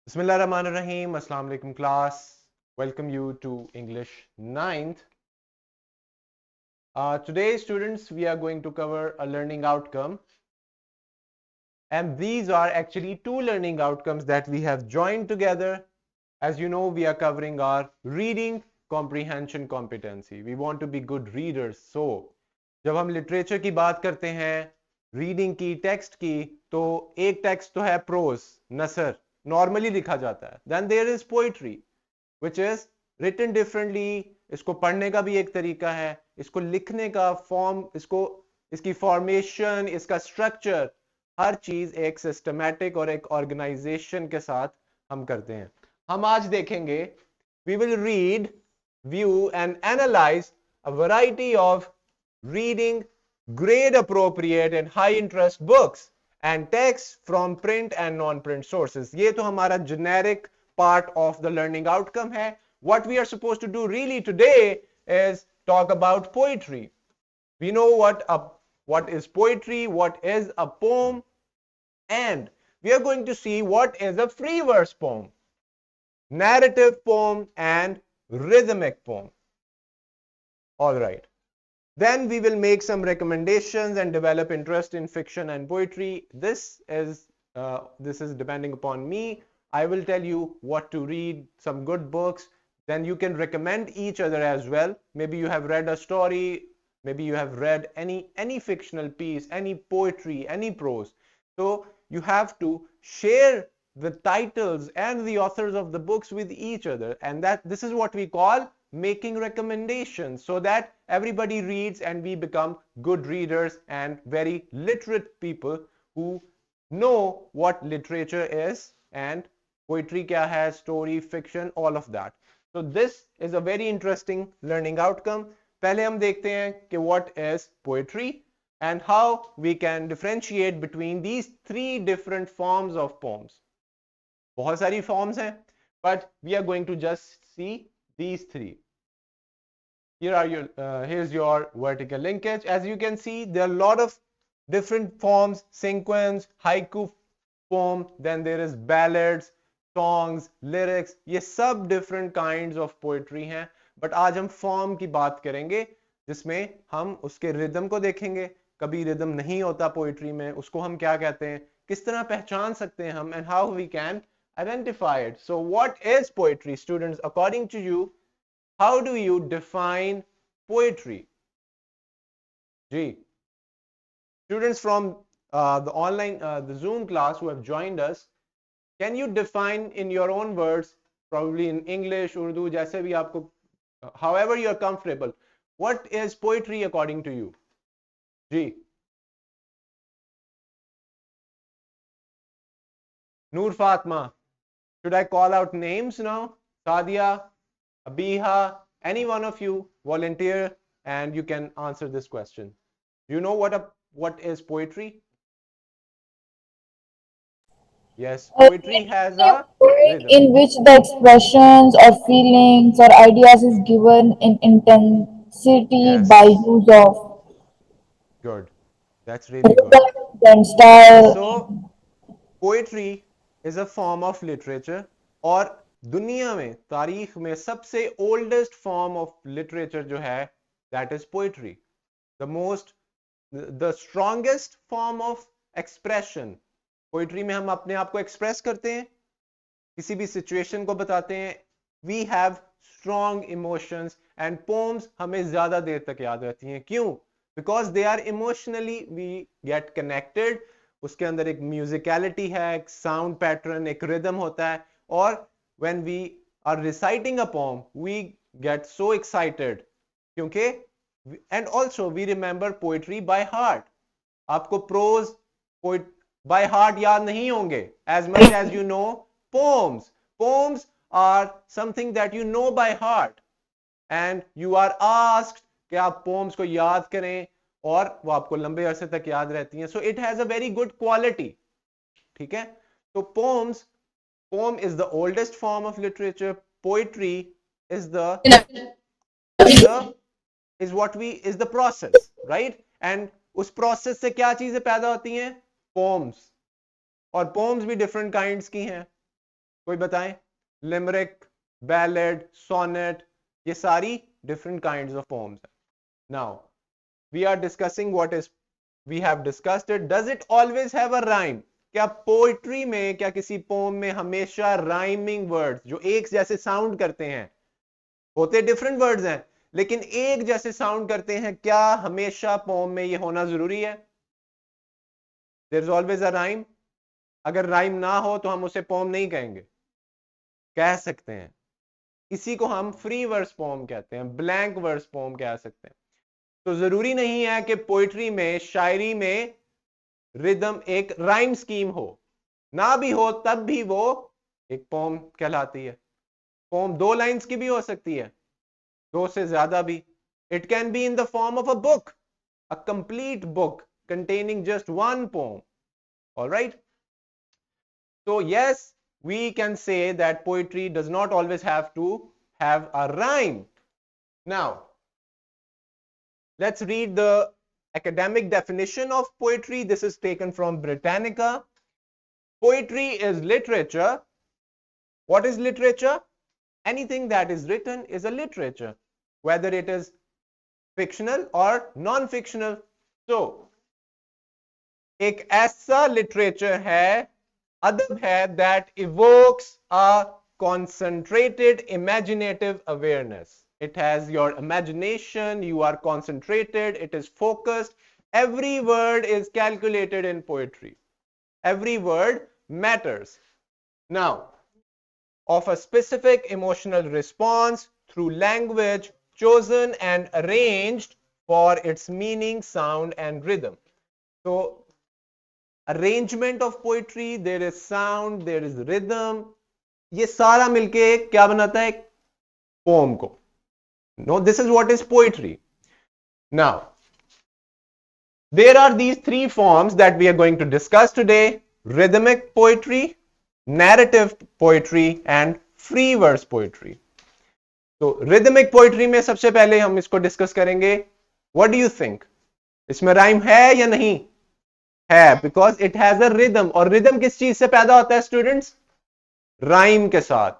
Bismillahirrahmanirrahim. Assalamu alaikum class. Welcome you to English 9th. Today students we are going to cover a learning outcome, and these are actually two learning outcomes that we have joined together. As you know, we are covering our reading comprehension competency. We want to be good readers. So जब हम literature की बात करते हैं, reading की, text की, तो एक टेक्स्ट तो है प्रोज, नसर, नॉर्मली लिखा जाता है. Then there is poetry which is written differently. इसको पढ़ने का भी एक तरीका है, इसको लिखने का फॉर्म, इसकी फॉर्मेशन, इसका स्ट्रक्चर, हर चीज एक सिस्टमैटिक और एक ऑर्गेनाइजेशन के साथ हम करते हैं. हम आज देखेंगे, we will read, view and analyse a variety of reading grade appropriate and high interest books and texts from print and non-print sources. ये तो हमारा generic part of the learning outcome है. What we are supposed to do really today is talk about poetry. We know what is poetry, what is a poem, and we are going to see what is a free verse poem, narrative poem, and rhythmic poem. All right. Then we will make some recommendations and develop interest in fiction and poetry. This is depending upon me. I will tell you what to read, some good books. Then you can recommend each other as well. Maybe you have read a story, maybe you have read any fictional piece, any poetry, any prose. So you have to share the titles and the authors of the books with each other, and this is what we call making recommendations, so that everybody reads and we become good readers and very literate people who know what literature is and poetry kya hai, story, fiction, all of that. So this is a very interesting learning outcome. पहले हम देखते हैं कि what is poetry and how we can differentiate between these three different forms of poems. बहुत सारी forms हैं, but we are going to just see these three. Here's your vertical linkage. As you can see, there are a lot of different forms: sequence, haiku poem, then there is ballads, songs, lyrics. ये सब different kinds of poetry हैं. But आज हम form की बात करेंगे, जिसमें हम उसके rhythm को देखेंगे. कभी rhythm नहीं होता poetry में, उसको हम क्या कहते हैं, किस तरह पहचान सकते हैं हम, and how we can identify it. So what is poetry, students? According to you, how do you define poetry? G. Students from the Zoom class who have joined us, can you define in your own words, probably in English, Urdu, जैसे भी आपको, however you are comfortable, what is poetry according to you? G. Noor Fatma. Should I call out names now? Sadia, Abiha, any one of you volunteer and you can answer this question. Do you know what is poetry? Yes, poetry has a rhythm. In which the expressions or feelings or ideas is given in intensity by Yes, use of good. That's really good. rhythm and style. So, poetry is a form of literature, और दुनिया में, तारीख में सबसे oldest form of literature जो है, that is poetry. The strongest form of expression. Poetry में हम अपने आप को एक्सप्रेस करते हैं, किसी भी सिचुएशन को बताते हैं. We have strong emotions and poems हमें ज्यादा देर तक याद रहती हैं. क्यों? Because they are emotionally, we get connected. उसके अंदर एक म्यूजिकलिटी है, एक साउंड पैटर्न, एक रिदम होता है. और when we are reciting a poem, we get so excited, क्योंकि and also we remember poetry by heart. आपको प्रोज by heart याद नहीं होंगे, as much as you know poems. Poems are something that you know by heart and you are asked कि आप poems को याद करें और वो आपको लंबे अरसे तक याद रहती हैं. So it has a very good quality. ठीक है? तो poem is the oldest form of literature. Poetry is the process, right? And उस process से क्या चीजें पैदा होती हैं? Poems. और poems भी different kinds की हैं. कोई बताएं? लिमरिक, बैलेड, सोनेट, ये सारी डिफरेंट काइंड्स ऑफ पोम्स हैं. Now we are discussing what is, we have discussed it. Does it always have a rhyme? क्या पोइट्री में, क्या किसी पोम में हमेशा राइमिंग वर्ड्स जो एक जैसे साउंड करते हैं, होते डिफरेंट वर्ड्स हैं लेकिन एक जैसे साउंड करते हैं, क्या हमेशा पोम में ये होना जरूरी है? There is always a rhyme. अगर राइम ना हो तो हम उसे पोम नहीं कहेंगे, कह सकते हैं. इसी को हम फ्री वर्स पोम कहते हैं, ब्लैंक वर्स पोम कह सकते हैं. तो जरूरी नहीं है कि पोइट्री में, शायरी में रिदम एक राइम स्कीम हो. ना भी हो तब भी वो एक पोम कहलाती है. पोम दो लाइंस की भी हो सकती है, दो से ज्यादा भी. It can be in the form of a book, a complete book containing just one poem. All right? So yes, we can say that poetry does not always have to have a rhyme. Now let's read the academic definition of poetry. This is taken from Britannica. Poetry is literature. What is literature? Anything that is written is a literature, whether it is fictional or non-fictional. So एक ऐसा literature है, अदब है, that evokes a concentrated imaginative awareness. It has your imagination, you are concentrated, it is focused. Every word is calculated in poetry. Every word matters. Now, of a specific emotional response through language chosen and arranged for its meaning, sound, and rhythm. So, arrangement of poetry, there is sound, there is rhythm. ये सारा मिलके क्या बनाता है? Pome को. No, this is what is poetry. Now, there are these three forms that we are going to discuss today: rhythmic poetry, narrative poetry, and free verse poetry. तो rhythmic poetry में सबसे पहले हम इसको डिस्कस करेंगे. What do you think? इसमें rhyme है या नहीं है? Because it has a rhythm. और रिदम किस चीज से पैदा होता है स्टूडेंट्स? राइम के साथ.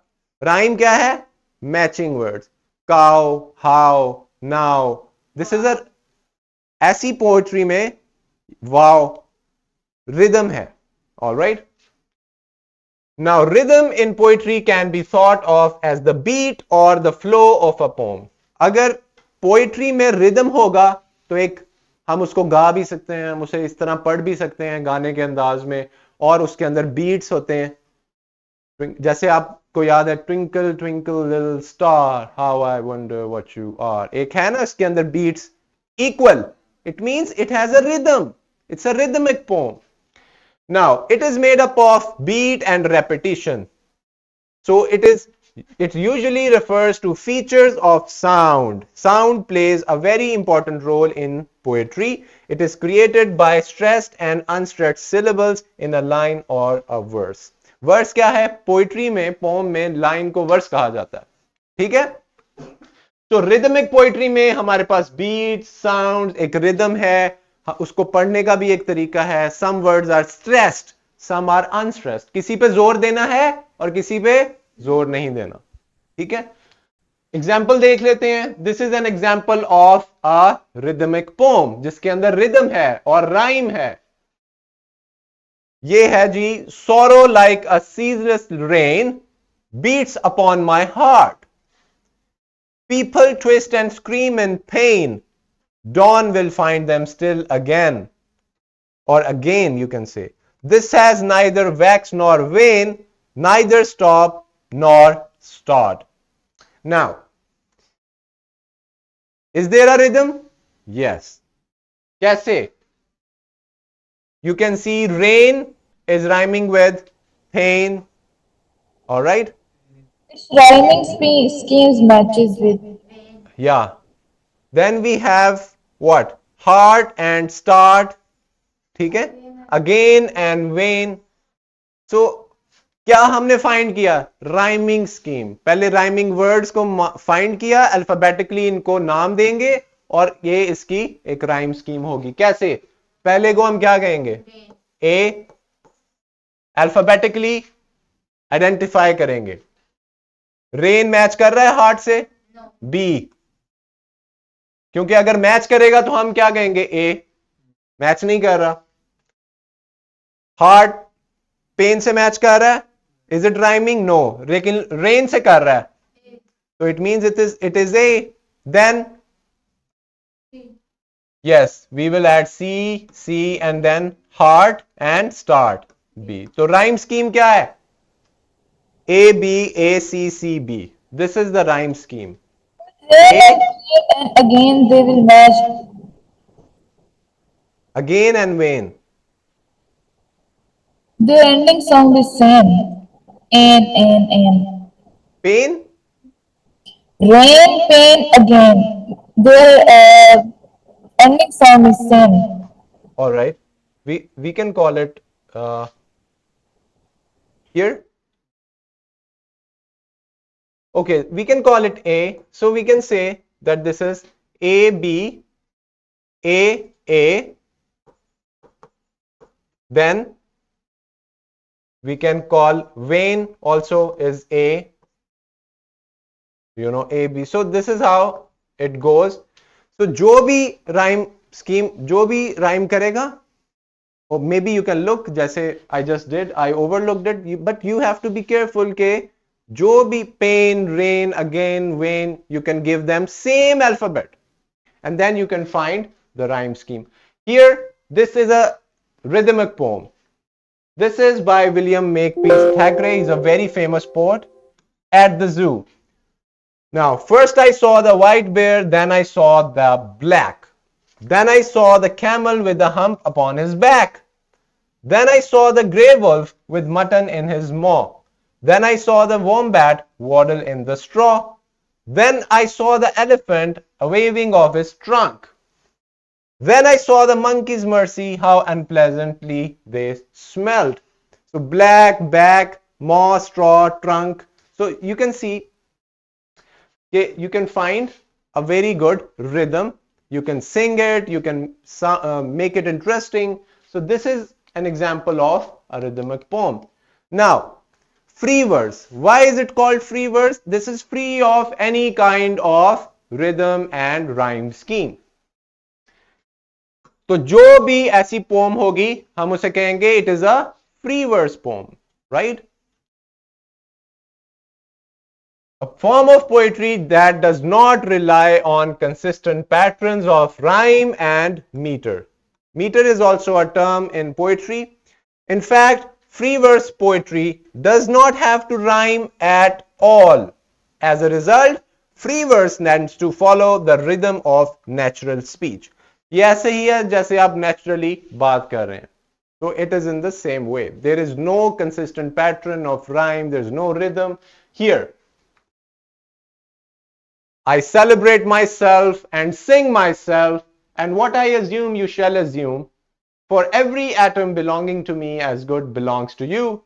राइम क्या है? Matching words. Cow, how, now. This is a, ऐसी पोएट्री में वाओ रिदम है. Alright. Now, rhythm in poetry can be thought of as the beat or the flow of a poem. अगर poetry में rhythm होगा तो एक, हम उसको गा भी सकते हैं, हम उसे इस तरह पढ़ भी सकते हैं गाने के अंदाज में, और उसके अंदर बीट्स होते हैं. जैसे आपको याद है, twinkle twinkle little star how I wonder what you are, एक है ना इसके अंदर beats equal. It means it has a rhythm. It's a rhythmic poem. Now, it is made up of beat and repetition. So it usually refers to features of sound. Sound plays a very important role in poetry. It is created by stressed and unstressed syllables in a line or a verse. Verse क्या है? Poetry में, poem में line को verse कहा जाता है. ठीक है? तो रिदमिक पोइट्री में हमारे पास बीट, साउंड, एक रिदम है. उसको पढ़ने का भी एक तरीका है. Some words are stressed, some are unstressed. किसी पे जोर देना है और किसी पे जोर नहीं देना. ठीक है? एग्जाम्पल देख लेते हैं. This is an example of a rhythmic poem जिसके अंदर रिदम है और राइम है. ये है जी, sorrow like a ceaseless rain beats upon my heart. People twist and scream in pain. Dawn will find them still again. Or again, you can say. This has neither wax nor wane, neither stop nor start. Now, is there a rhythm? Yes. Kaise? You can see rain is rhyming with pain. All right? Its rhyming schemes matches with Yeah. Then we have what? Heart and start. ठीक है? Again and vain. So क्या हमने find किया? Rhyming scheme. पहले rhyming words को find किया, alphabetically इनको नाम देंगे और ये इसकी एक राइम स्कीम होगी. कैसे? पहले को हम क्या कहेंगे? ए. अल्फाबेटिकली आइडेंटिफाई करेंगे। रेन मैच कर रहा है हार्ट से? बी। क्योंकि अगर मैच करेगा तो हम क्या कहेंगे? ए। मैच नहीं कर रहा। हार्ट पेन से मैच कर रहा है? Is it rhyming? नो। लेकिन रेन से कर रहा है, तो it means it is A. Then yes, we will add C and then heart and start B. तो rhyme scheme क्या है? A B A C C B. This is the rhyme scheme. Again A and again they will match. again and when. The ending sound is same. And. Pain. Rain, pain, again. Their ending sound is same. All right. We can call it uh, here. Okay, we can call it A. So we can say that this is A B A. Then we can call vein also is A. A B. So this is how it goes. So जो भी rhyme scheme, जो भी rhyme करेगा, or maybe you can look जैसे I just did, I overlooked it, but you have to be careful के जो भी pain, rain, again, when, you can give them same alphabet and then you can find the rhyme scheme. Here, this is a rhythmic poem. This is by William Makepeace Thackeray. He's a very famous poet. At the zoo. Now, first I saw the white bear, then I saw the black. Then I saw the camel with a hump upon his back. Then I saw the grey wolf with mutton in his maw. Then I saw the wombat waddle in the straw. Then I saw the elephant a waving of his trunk. Then I saw the monkeys, mercy, how unpleasantly they smelled. So black, back, maw, straw, trunk. So you can see, you can find a very good rhythm. You can sing it, you can make it interesting. So this is an example of a rhythmic poem. Now, free verse. Why is it called free verse? This is free of any kind of rhythm and rhyme scheme. तो जो भी ऐसी pome होगी हम उसे कहेंगे it is a free verse poem, right? A form of poetry that does not rely on consistent patterns of rhyme and meter. Meter is also a term in poetry. In fact, free verse poetry does not have to rhyme at all. As a result, free verse tends to follow the rhythm of natural speech. ये ऐसे ही है जैसे आप naturally बात कर रहे हैं. So it is in the same way. There is no consistent pattern of rhyme, there is no rhythm. Here, I celebrate myself and sing myself, and what I assume you shall assume. For every atom belonging to me as good belongs to you.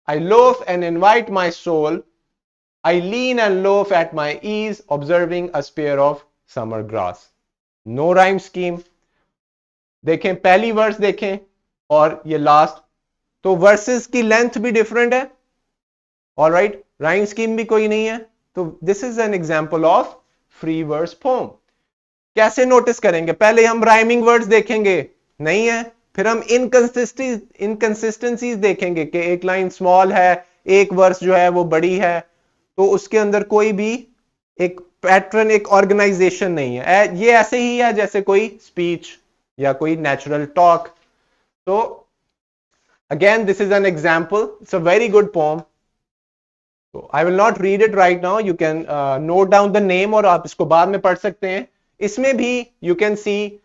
I loaf and invite my soul. I lean and loaf at my ease, observing a spear of summer grass. No rhyme scheme. देखें पहली verse देखें और ये last, तो versus की length भी different है. Alright, rhyme scheme भी कोई नहीं है. तो this is an example of free verse poem. कैसे नोटिस करेंगे? पहले हम राइमिंग वर्ड्स देखेंगे, नहीं है. फिर हम इनकंसिस्टेंसीज देखेंगे कि एक लाइन स्मॉल है, एक वर्स जो है वो बड़ी है, तो उसके अंदर कोई भी एक पैटर्न, एक ऑर्गेनाइजेशन नहीं है. ये ऐसे ही है जैसे कोई स्पीच या कोई नेचुरल टॉक. तो again, this is an example. It's a very good poem. So I will not read it right now. You can note down the name और आप इसको बाद में पढ़ सकते हैं. इसमें भी you can see,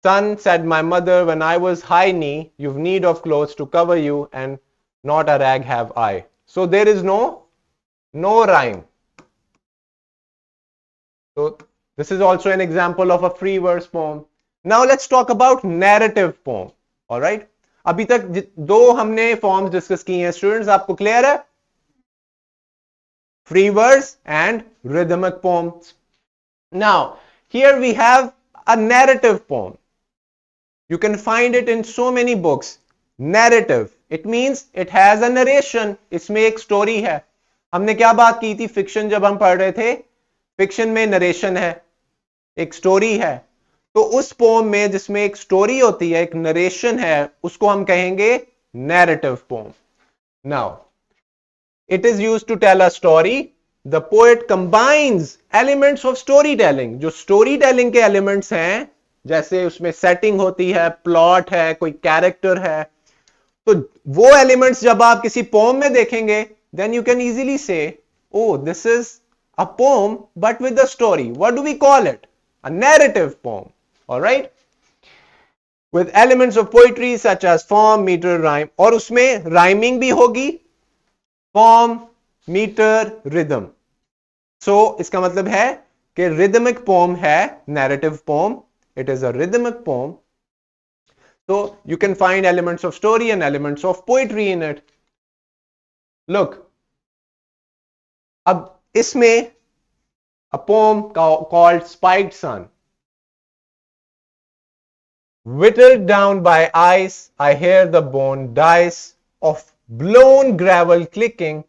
son said my mother when I was high knee, you've need of clothes to cover you and not a rag have I. So there is no rhyme. So this is also an example of a free verse poem. Now let's talk about narrative poem. All right. अभी तक दो हमने forms discuss की हैं students, आपको clear है? Free verse and rhythmic poems. Now, here we have a narrative poem. You can find it in so many books. Narrative. It means it has a narration, इसमें एक story है। हमने क्या बात की थी फिक्शन जब हम पढ़ रहे थे, फिक्शन में नरेशन है, एक स्टोरी है। तो उस पोम में जिसमें एक स्टोरी होती है, एक नरेशन है, उसको हम कहेंगे narrative poem. Now it is used to tell a story. The poet combines elements of storytelling. जो storytelling के elements हैं, जैसे उसमें setting होती है, plot है, कोई character है, तो वो elements जब आप किसी poem में देखेंगे, then you can easily say, oh, this is a poem but with a story. What do we call it? A narrative poem. All right? With elements of poetry such as form, meter, rhyme. और उसमें rhyming भी होगी, form, metre, rhythm. सो इसका मतलब है कि rhythmic poem है narrative poem, it is a rhythmic poem. So you can find elements of story and elements of poetry in it. Look, अब इसमें a poem called Spiked Sun. Whittled down by ice, I hear the bone dice of blown gravel clicking.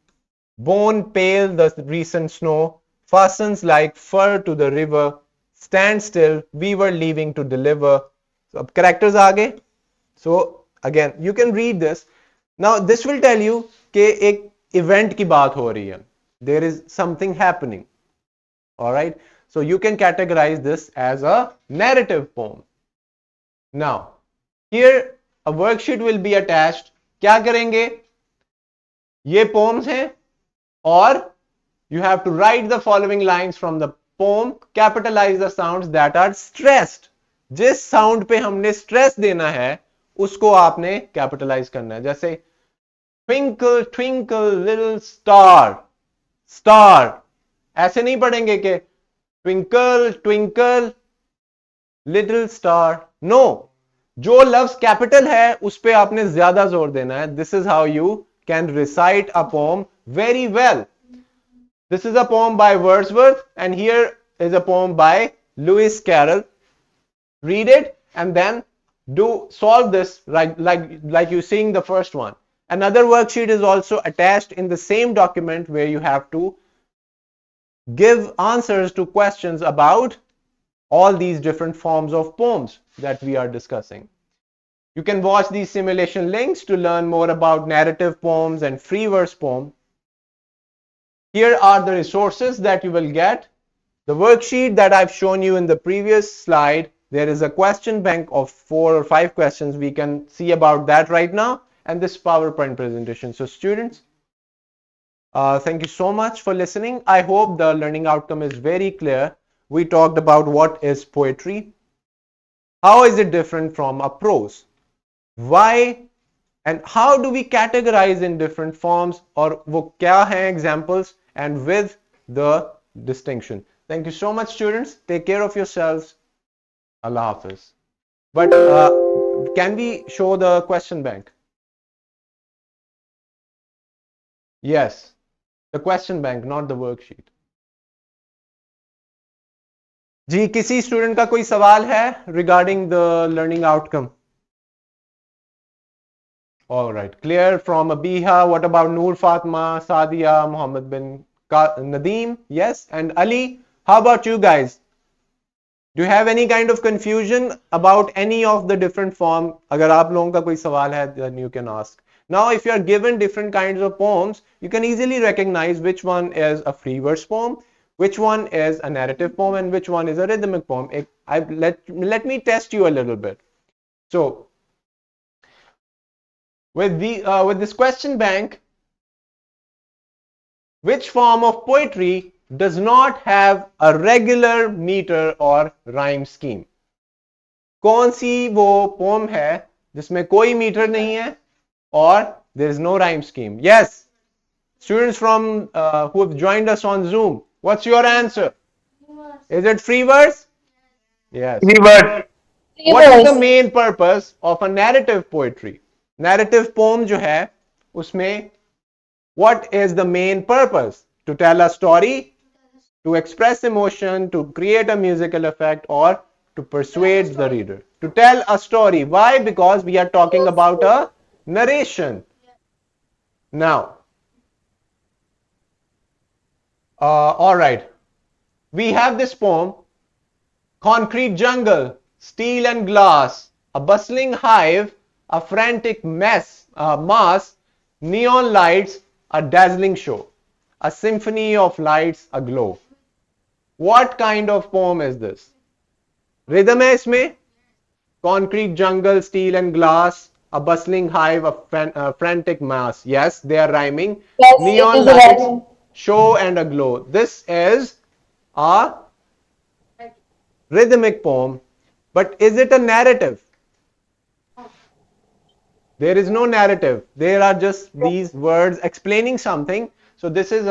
Bone pale the recent snow, fastens like fur to the river. Stand still, we were leaving to deliver. So अब characters आ गए. So again, you can read this. Now this will tell you कि एक event की बात हो रही है. There is something happening. Alright. So you can categorize this as a narrative poem. Now, here a worksheet will be attached. क्या करेंगे? ये poems हैं और you have to write the following lines from the poem. Capitalize the sounds that are stressed. जिस sound पे हमने stress देना है उसको आपने capitalize करना है. जैसे twinkle twinkle little star, star. ऐसे नहीं पढ़ेंगे कि twinkle twinkle little star. No. जो लफ्ज कैपिटल है उस पे आपने ज्यादा जोर देना है. This is how you can recite a poem very well. This is a poem by Wordsworth and here is a poem by Lewis Carroll. Read it and then do solve this like you seeing the first one. Another worksheet is also attached in the same document where you have to give answers to questions about all these different forms of poems that we are discussing. You can watch these simulation links to learn more about narrative poems and free verse poems. Here are the resources that you will get. The worksheet that I've shown you in the previous slide, there is a question bank of 4 or 5 questions. We can see about that right now and this PowerPoint presentation. So students, thank you so much for listening. I hope the learning outcome is very clear. We talked about what is poetry, how is it different from a prose, why and how do we categorize in different forms, और वो क्या हैं examples, and with the distinction. Thank you so much students. Take care of yourselves. Allah Hafiz. But can we show the question bank? Yes, the question bank, not the worksheet. जी किसी student का कोई सवाल है regarding the learning outcome? All right, clear from Abiha. What about Noor Fatma, Sadia, Muhammad bin Nadeem? Yes, and Ali. How about you guys? Do you have any kind of confusion about any of the different form? अगर आप लोगों का कोई सवाल है, then you can ask. Now, if you are given different kinds of poems, you can easily recognize which one is a free verse poem, which one is a narrative poem, and which one is a rhythmic poem. Let me test you a little bit. So, with this question bank, which form of poetry does not have a regular meter or rhyme scheme? कौन सी वो poem है जिसमें कोई metre नहीं है और there is no rhyme scheme? Yes, students from who have joined us on Zoom, what's your answer? Is it free verse? Yes. Free verse. What is the main purpose of a narrative poetry? Narrative poem जो है उसमें what is the main purpose? To tell a story, to express emotion, to create a musical effect, or to persuade the reader. To tell a story. Why? Because we are talking about a narration. Now, all right, we have this poem: concrete jungle, steel and glass, a bustling hive, a frantic mass, neon lights, a dazzling show, a symphony of lights aglow. What kind of poem is this? Rhythm है इसमें, concrete jungle, steel and glass, a bustling hive, a frantic mass. Yes, they are rhyming. Yes, it Neon is lights, right. show and a glow. This is a rhythmic poem, but is it a narrative? There is no narrative. There are just these words explaining something. So this is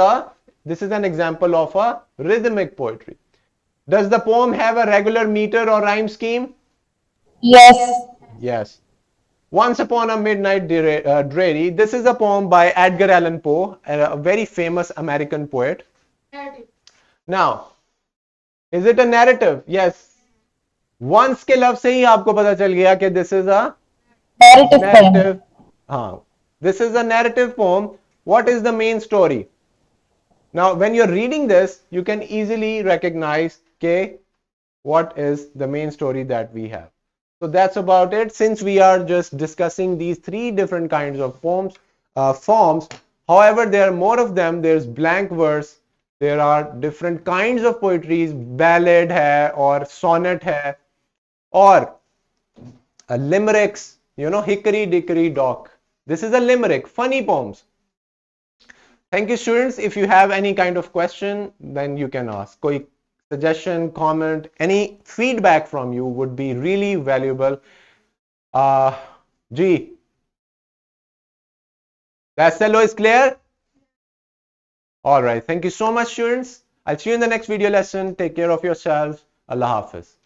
an example of a rhythmic poetry. Does the poem have a regular meter or rhyme scheme? Yes. Yes. Once Upon a Midnight Dreary. This is a poem by Edgar Allan Poe, a very famous American poet. Now, is it a narrative? Yes. Once के love से ही आपको पता चल गया कि this is a Narrative poem. narrative. हाँ, this is a narrative poem. What is the main story? Now, when you're reading this, you can easily recognize what is the main story that we have. So that's about it. Since we are just discussing these three different kinds of forms, however, there are more of them. There's blank verse. There are different kinds of poetries, ballad hai or sonnet hai or limericks, hickory dickory dock. This is a limerick, funny poems. Thank you, students. If you have any kind of question, then you can ask. कोई suggestion, comment, any feedback from you would be really valuable. Uh, G, that cello is clear? All right. Thank you so much, students. I'll see you in the next video lesson. Take care of yourselves. Allah Hafiz.